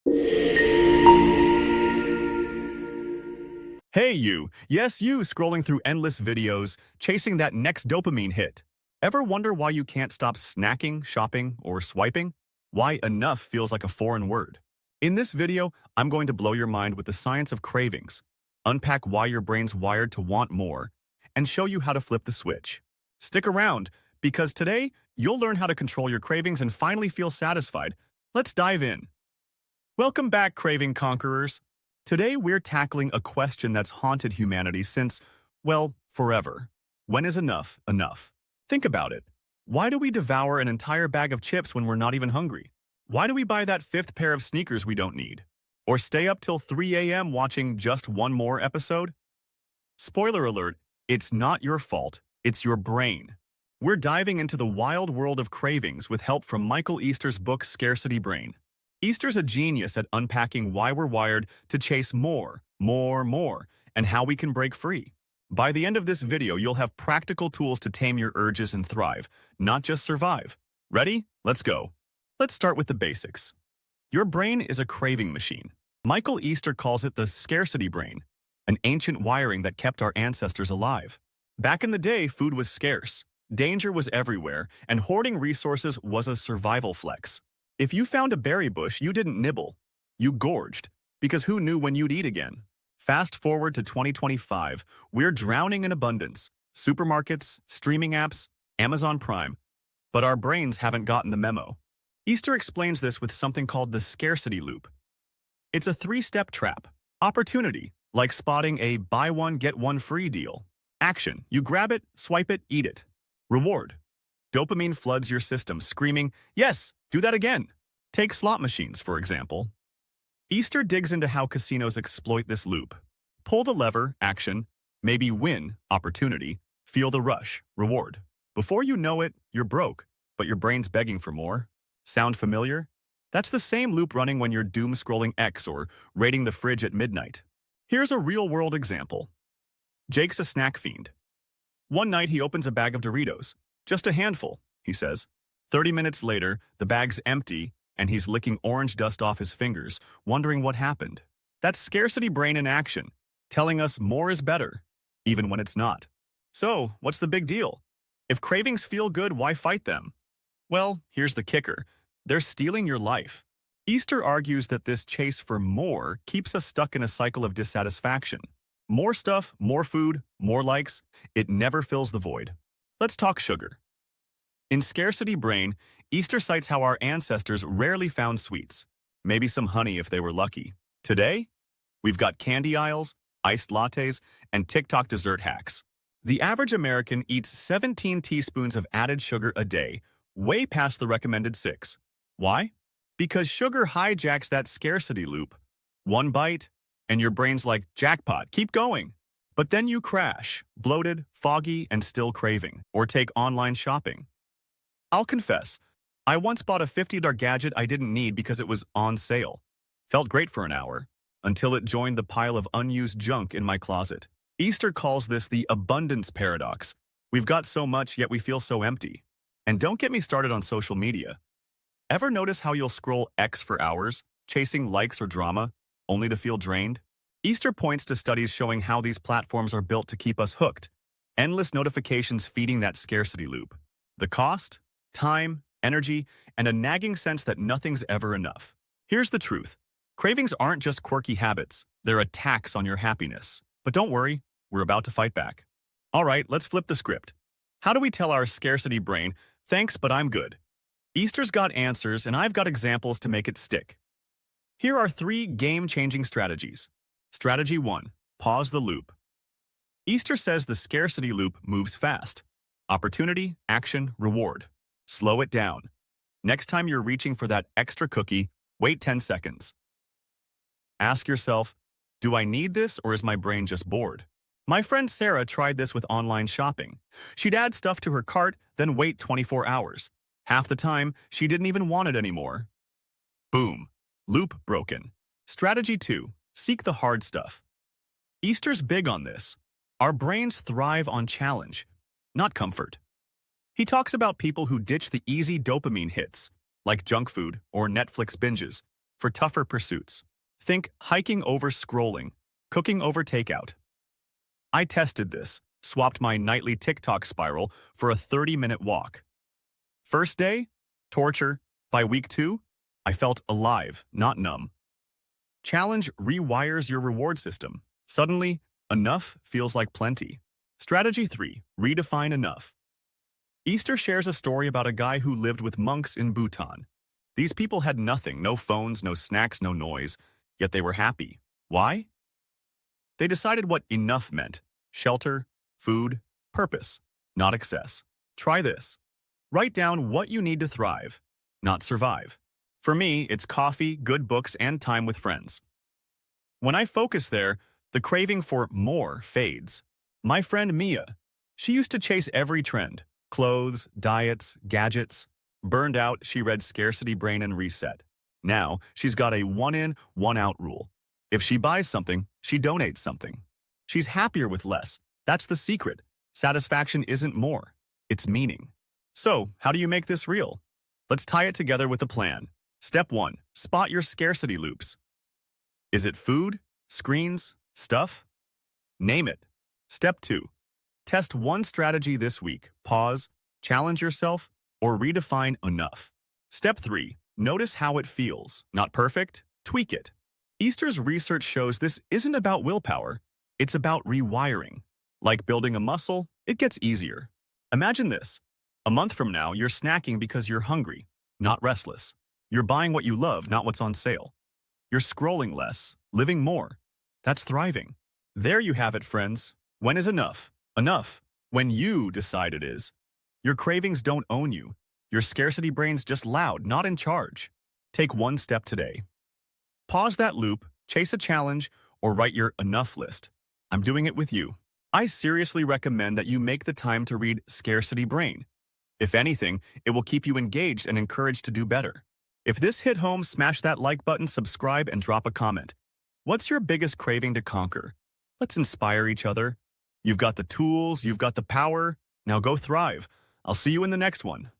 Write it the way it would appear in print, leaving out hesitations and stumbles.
Hey you, yes you scrolling through endless videos, chasing that next dopamine hit. Ever wonder why you can't stop snacking, shopping, or swiping? Why enough feels like a foreign word? In this video, I'm going to blow your mind with the science of cravings, unpack why your brain's wired to want more, and show you how to flip the switch. Stick around, because today, you'll learn how to control your cravings and finally feel satisfied. Let's dive in. Welcome back, craving conquerors. Today, we're tackling a question that's haunted humanity since, well, forever. When is enough enough? Think about it. Why do we devour an entire bag of chips when we're not even hungry? Why do we buy that fifth pair of sneakers we don't need? Or stay up till 3 a.m. watching just one more episode? Spoiler alert, it's not your fault, it's your brain. We're diving into the wild world of cravings with help from Michael Easter's book Scarcity Brain. Easter's a genius at unpacking why we're wired to chase more, and how we can break free. By the end of this video, you'll have practical tools to tame your urges and thrive, not just survive. Ready? Let's go. Let's start with the basics. Your brain is a craving machine. Michael Easter calls it the scarcity brain, an ancient wiring that kept our ancestors alive. Back in the day, food was scarce, danger was everywhere, and hoarding resources was a survival flex. If you found a berry bush, you didn't nibble. You gorged, because who knew when you'd eat again? Fast forward to 2025, we're drowning in abundance. Supermarkets, streaming apps, Amazon Prime. But our brains haven't gotten the memo. Easter explains this with something called the scarcity loop. It's a three-step trap. Opportunity, like spotting a buy one, get one free deal. Action, you grab it, swipe it, eat it. Reward. Dopamine floods your system, screaming, yes, do that again. Take slot machines, for example. Easter digs into how casinos exploit this loop. Pull the lever, action, maybe win, opportunity, feel the rush, reward. Before you know it, you're broke, but your brain's begging for more. Sound familiar? That's the same loop running when you're doom-scrolling X or raiding the fridge at midnight. Here's a real-world example. Jake's a snack fiend. One night he opens a bag of Doritos. Just a handful, he says. 30 minutes later, the bag's empty, and he's licking orange dust off his fingers, wondering what happened. That's scarcity brain in action, telling us more is better, even when it's not. So, what's the big deal? If cravings feel good, why fight them? Well, here's the kicker. They're stealing your life. Easter argues that this chase for more keeps us stuck in a cycle of dissatisfaction. More stuff, more food, more likes, it never fills the void. Let's talk sugar. In Scarcity Brain, Easter cites how our ancestors rarely found sweets, maybe some honey if they were lucky. Today, we've got candy aisles, iced lattes, and TikTok dessert hacks. The average American eats 17 teaspoons of added sugar a day, way past the recommended 6. Why? Because sugar hijacks that scarcity loop. One bite, and your brain's like, jackpot, keep going. But then you crash, bloated, foggy, and still craving, or take online shopping. I'll confess, I once bought a $50 gadget I didn't need because it was on sale. Felt great for an hour, until it joined the pile of unused junk in my closet. Easter calls this the abundance paradox. We've got so much, yet we feel so empty. And don't get me started on social media. Ever notice how you'll scroll X for hours, chasing likes or drama, only to feel drained? Easter points to studies showing how these platforms are built to keep us hooked. Endless notifications feeding that scarcity loop. The cost? Time, energy, and a nagging sense that nothing's ever enough. Here's the truth. Cravings aren't just quirky habits. They're attacks on your happiness. But don't worry, we're about to fight back. All right, let's flip the script. How do we tell our scarcity brain, thanks, but I'm good? Easter's got answers, and I've got examples to make it stick. Here are 3 game-changing strategies. Strategy 1. Pause the loop. Easter says the scarcity loop moves fast. Opportunity, action, reward. Slow it down. Next time you're reaching for that extra cookie, wait 10 seconds. Ask yourself, do I need this or is my brain just bored? My friend Sarah tried this with online shopping. She'd add stuff to her cart, then wait 24 hours. Half the time, she didn't even want it anymore. Boom. Loop broken. Strategy 2. Seek the hard stuff. Easter's big on this. Our brains thrive on challenge, not comfort. He talks about people who ditch the easy dopamine hits, like junk food or Netflix binges, for tougher pursuits. Think hiking over scrolling, cooking over takeout. I tested this, swapped my nightly TikTok spiral for a 30-minute walk. First day? Torture. By week 2, I felt alive, not numb. Challenge rewires your reward system. Suddenly, enough feels like plenty. Strategy 3. Redefine enough. Easter shares a story about a guy who lived with monks in Bhutan. These people had nothing, no phones, no snacks, no noise, yet they were happy. Why? They decided what enough meant: shelter, food, purpose, not excess. Try this. Write down what you need to thrive, not survive. For me, it's coffee, good books, and time with friends. When I focus there, the craving for more fades. My friend Mia, she used to chase every trend: clothes, diets, gadgets. Burned out, she read Scarcity Brain and Reset. Now, she's got a one-in, one-out rule. If she buys something, she donates something. She's happier with less. That's the secret. Satisfaction isn't more, it's meaning. So, how do you make this real? Let's tie it together with a plan. Step 1. Spot your scarcity loops. Is it food, screens, stuff? Name it. Step 2. Test one strategy this week. Pause, challenge yourself, or redefine enough. Step 3. Notice how it feels. Not perfect? Tweak it. Easter's research shows this isn't about willpower. It's about rewiring. Like building a muscle, it gets easier. Imagine this. A month from now, you're snacking because you're hungry, not restless. You're buying what you love, not what's on sale. You're scrolling less, living more. That's thriving. There you have it, friends. When is enough? Enough. When you decide it is. Your cravings don't own you. Your scarcity brain's just loud, not in charge. Take one step today. Pause that loop, chase a challenge, or write your enough list. I'm doing it with you. I seriously recommend that you make the time to read Scarcity Brain. If anything, it will keep you engaged and encouraged to do better. If this hit home, smash that like button, subscribe, and drop a comment. What's your biggest craving to conquer? Let's inspire each other. You've got the tools, you've got the power. Now go thrive. I'll see you in the next one.